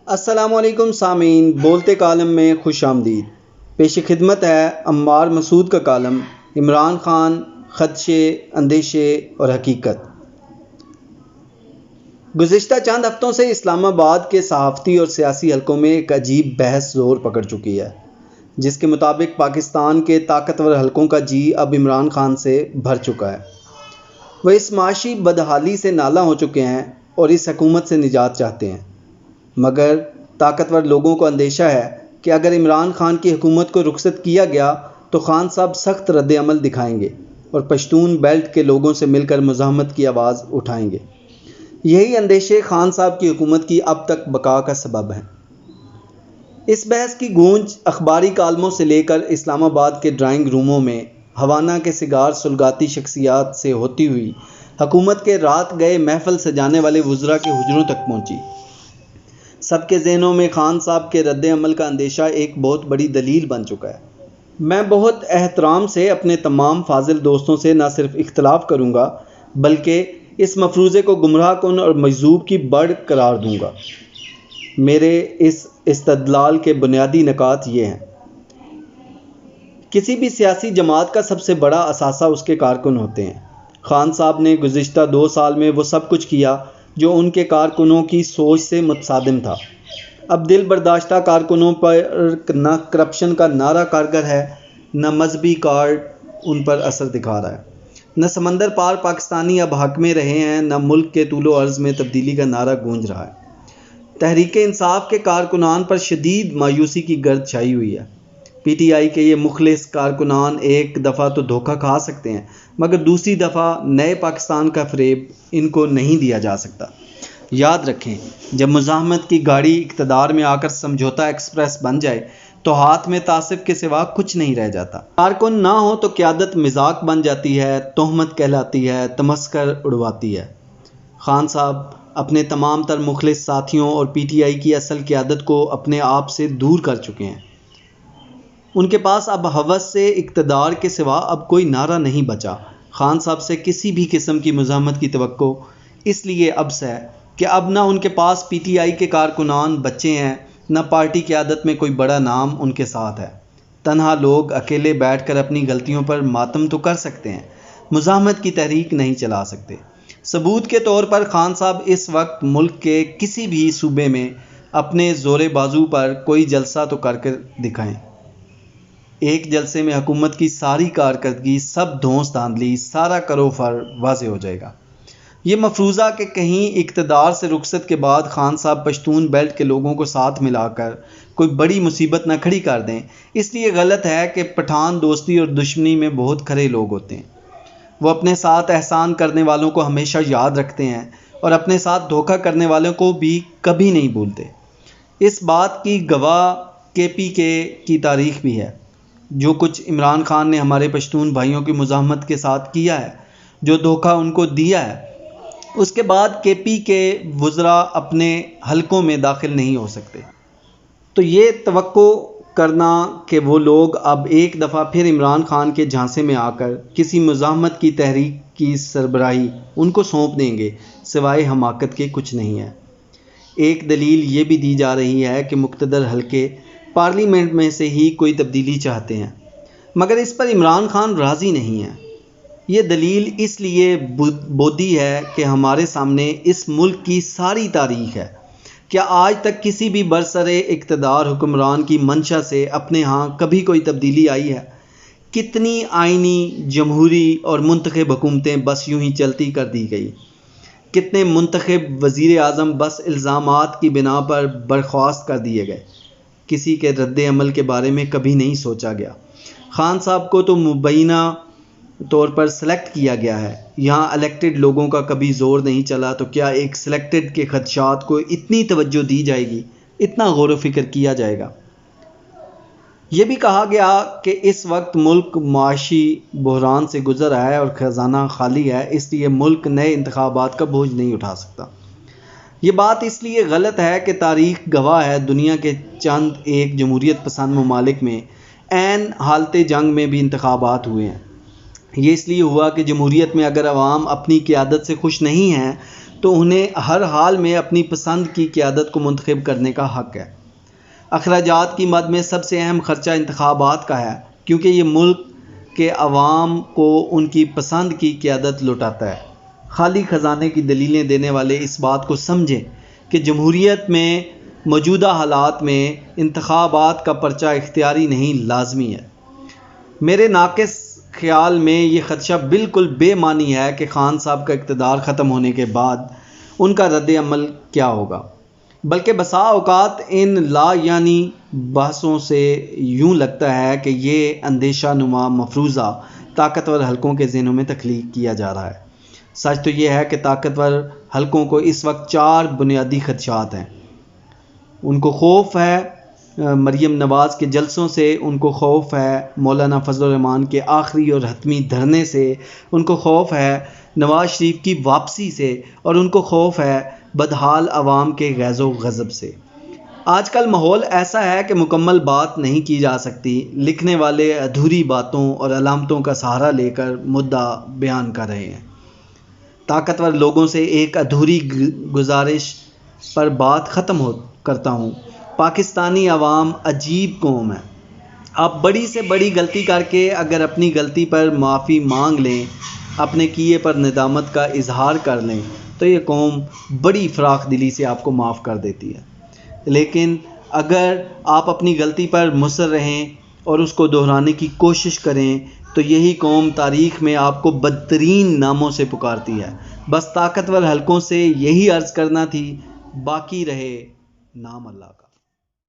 السلام علیکم سامعین، بولتے کالم میں خوش آمدید۔ پیش خدمت ہے عمار مسعود کا کالم عمران خان، خدشے، اندیشے اور حقیقت۔ گزشتہ چند ہفتوں سے اسلام آباد کے صحافتی اور سیاسی حلقوں میں ایک عجیب بحث زور پکڑ چکی ہے، جس کے مطابق پاکستان کے طاقتور حلقوں کا جی اب عمران خان سے بھر چکا ہے۔ وہ اس معاشی بدحالی سے نالاں ہو چکے ہیں اور اس حکومت سے نجات چاہتے ہیں، مگر طاقتور لوگوں کو اندیشہ ہے کہ اگر عمران خان کی حکومت کو رخصت کیا گیا تو خان صاحب سخت رد عمل دکھائیں گے اور پشتون بیلٹ کے لوگوں سے مل کر مزاحمت کی آواز اٹھائیں گے۔ یہی اندیشے خان صاحب کی حکومت کی اب تک بقا کا سبب ہیں۔ اس بحث کی گونج اخباری کالموں سے لے کر اسلام آباد کے ڈرائنگ روموں میں ہوانہ کے سگار سلگاتی شخصیات سے ہوتی ہوئی حکومت کے رات گئے محفل سجانے والے وزراء کے حجروں تک پہنچی۔ سب کے ذہنوں میں خان صاحب کے رد عمل کا اندیشہ ایک بہت بڑی دلیل بن چکا ہے۔ میں بہت احترام سے اپنے تمام فاضل دوستوں سے نہ صرف اختلاف کروں گا بلکہ اس مفروضے کو گمراہ کن اور مجذوب کی بڑھ قرار دوں گا۔ میرے اس استدلال کے بنیادی نکات یہ ہیں۔ کسی بھی سیاسی جماعت کا سب سے بڑا اثاثہ اس کے کارکن ہوتے ہیں۔ خان صاحب نے گزشتہ 2 سال میں وہ سب کچھ کیا جو ان کے کارکنوں کی سوچ سے متصادم تھا۔ اب دل برداشتہ کارکنوں پر نہ کرپشن کا نعرہ کارگر ہے، نہ مذہبی کارڈ ان پر اثر دکھا رہا ہے، نہ سمندر پار پاکستانی اب حق میں رہے ہیں، نہ ملک کے طول و عرض میں تبدیلی کا نعرہ گونج رہا ہے۔ تحریک انصاف کے کارکنان پر شدید مایوسی کی گرد چھائی ہوئی ہے۔ پی ٹی آئی کے یہ مخلص کارکنان ایک دفعہ تو دھوکہ کھا سکتے ہیں مگر دوسری دفعہ نئے پاکستان کا فریب ان کو نہیں دیا جا سکتا۔ یاد رکھیں، جب مزاحمت کی گاڑی اقتدار میں آ کر سمجھوتہ ایکسپریس بن جائے تو ہاتھ میں تعصب کے سوا کچھ نہیں رہ جاتا۔ کارکن نہ ہو تو قیادت مذاق بن جاتی ہے، تہمت کہلاتی ہے، تمسخر اڑواتی ہے۔ خان صاحب اپنے تمام تر مخلص ساتھیوں اور پی ٹی آئی کی اصل قیادت کو اپنے آپ سے دور کر چکے ہیں۔ ان کے پاس اب ہوس سے اقتدار کے سوا اب کوئی نعرہ نہیں بچا۔ خان صاحب سے کسی بھی قسم کی مزاحمت کی توقع اس لیے اب سے ہے کہ اب نہ ان کے پاس پی ٹی آئی کے کارکنان بچے ہیں، نہ پارٹی قیادت میں کوئی بڑا نام ان کے ساتھ ہے۔ تنہا لوگ اکیلے بیٹھ کر اپنی غلطیوں پر ماتم تو کر سکتے ہیں، مزاحمت کی تحریک نہیں چلا سکتے۔ ثبوت کے طور پر خان صاحب اس وقت ملک کے کسی بھی صوبے میں اپنے زور بازو پر کوئی جلسہ تو کر دکھائیں۔ ایک جلسے میں حکومت کی ساری کارکردگی، سب دھونس دھاندلی، سارا کرو فر واضح ہو جائے گا۔ یہ مفروضہ کہ کہیں اقتدار سے رخصت کے بعد خان صاحب پشتون بیلٹ کے لوگوں کو ساتھ ملا کر کوئی بڑی مصیبت نہ کھڑی کر دیں، اس لیے غلط ہے کہ پٹھان دوستی اور دشمنی میں بہت کھرے لوگ ہوتے ہیں۔ وہ اپنے ساتھ احسان کرنے والوں کو ہمیشہ یاد رکھتے ہیں اور اپنے ساتھ دھوکہ کرنے والوں کو بھی کبھی نہیں بھولتے۔ اس بات کی گواہ کے پی کے کی تاریخ بھی ہے۔ جو کچھ عمران خان نے ہمارے پشتون بھائیوں کی مزاحمت کے ساتھ کیا ہے، جو دھوکہ ان کو دیا ہے، اس کے بعد کے پی کے وزراء اپنے حلقوں میں داخل نہیں ہو سکتے۔ تو یہ توقع کرنا کہ وہ لوگ اب ایک دفعہ پھر عمران خان کے جھانسے میں آ کر کسی مزاحمت کی تحریک کی سربراہی ان کو سونپ دیں گے، سوائے حماقت کے کچھ نہیں ہے۔ ایک دلیل یہ بھی دی جا رہی ہے کہ مقتدر حلقے پارلیمنٹ میں سے ہی کوئی تبدیلی چاہتے ہیں، مگر اس پر عمران خان راضی نہیں ہے۔ یہ دلیل اس لیے بودھی ہے کہ ہمارے سامنے اس ملک کی ساری تاریخ ہے۔ کیا آج تک کسی بھی برسر اقتدار حکمران کی منشا سے اپنے ہاں کبھی کوئی تبدیلی آئی ہے؟ کتنی آئینی، جمہوری اور منتخب حکومتیں بس یوں ہی چلتی کر دی گئی؟ کتنے منتخب وزیر اعظم بس الزامات کی بنا پر برخاست کر دیے گئے؟ کسی کے رد عمل کے بارے میں کبھی نہیں سوچا گیا۔ خان صاحب کو تو مبینہ طور پر سلیکٹ کیا گیا ہے۔ یہاں الیکٹڈ لوگوں کا کبھی زور نہیں چلا تو کیا ایک سلیکٹڈ کے خدشات کو اتنی توجہ دی جائے گی، اتنا غور و فکر کیا جائے گا؟ یہ بھی کہا گیا کہ اس وقت ملک معاشی بحران سے گزر رہا ہے اور خزانہ خالی ہے، اس لیے ملک نئے انتخابات کا بوجھ نہیں اٹھا سکتا۔ یہ بات اس لیے غلط ہے کہ تاریخ گواہ ہے دنیا کے چند ایک جمہوریت پسند ممالک میں عین حالت جنگ میں بھی انتخابات ہوئے ہیں۔ یہ اس لیے ہوا کہ جمہوریت میں اگر عوام اپنی قیادت سے خوش نہیں ہیں تو انہیں ہر حال میں اپنی پسند کی قیادت کو منتخب کرنے کا حق ہے۔ اخراجات کی مد میں سب سے اہم خرچہ انتخابات کا ہے، کیونکہ یہ ملک کے عوام کو ان کی پسند کی قیادت لوٹاتا ہے۔ خالی خزانے کی دلیلیں دینے والے اس بات کو سمجھیں کہ جمہوریت میں موجودہ حالات میں انتخابات کا پرچہ اختیاری نہیں، لازمی ہے۔ میرے ناقص خیال میں یہ خدشہ بالکل بے معنی ہے کہ خان صاحب کا اقتدار ختم ہونے کے بعد ان کا رد عمل کیا ہوگا، بلکہ بسا اوقات ان لا یعنی بحثوں سے یوں لگتا ہے کہ یہ اندیشہ نما مفروضہ طاقتور حلقوں کے ذہنوں میں تخلیق کیا جا رہا ہے۔ سچ تو یہ ہے کہ طاقتور حلقوں کو اس وقت 4 بنیادی خدشات ہیں۔ ان کو خوف ہے مریم نواز کے جلسوں سے، ان کو خوف ہے مولانا فضل الرحمان کے آخری اور حتمی دھرنے سے، ان کو خوف ہے نواز شریف کی واپسی سے، اور ان کو خوف ہے بدحال عوام کے غیظ و غضب سے۔ آج کل ماحول ایسا ہے کہ مکمل بات نہیں کی جا سکتی، لکھنے والے ادھوری باتوں اور علامتوں کا سہارا لے کر مدعا بیان کر رہے ہیں۔ طاقتور لوگوں سے ایک ادھوری گزارش پر بات ختم کرتا ہوں۔ پاکستانی عوام عجیب قوم ہے۔ آپ بڑی سے بڑی غلطی کر کے اگر اپنی غلطی پر معافی مانگ لیں، اپنے کیے پر ندامت کا اظہار کر لیں، تو یہ قوم بڑی فراخ دلی سے آپ کو معاف کر دیتی ہے۔ لیکن اگر آپ اپنی غلطی پر مصر رہیں اور اس کو دہرانے کی کوشش کریں تو یہی قوم تاریخ میں آپ کو بدترین ناموں سے پکارتی ہے۔ بس طاقتور حلقوں سے یہی عرض کرنا تھی، باقی رہے نام اللہ کا۔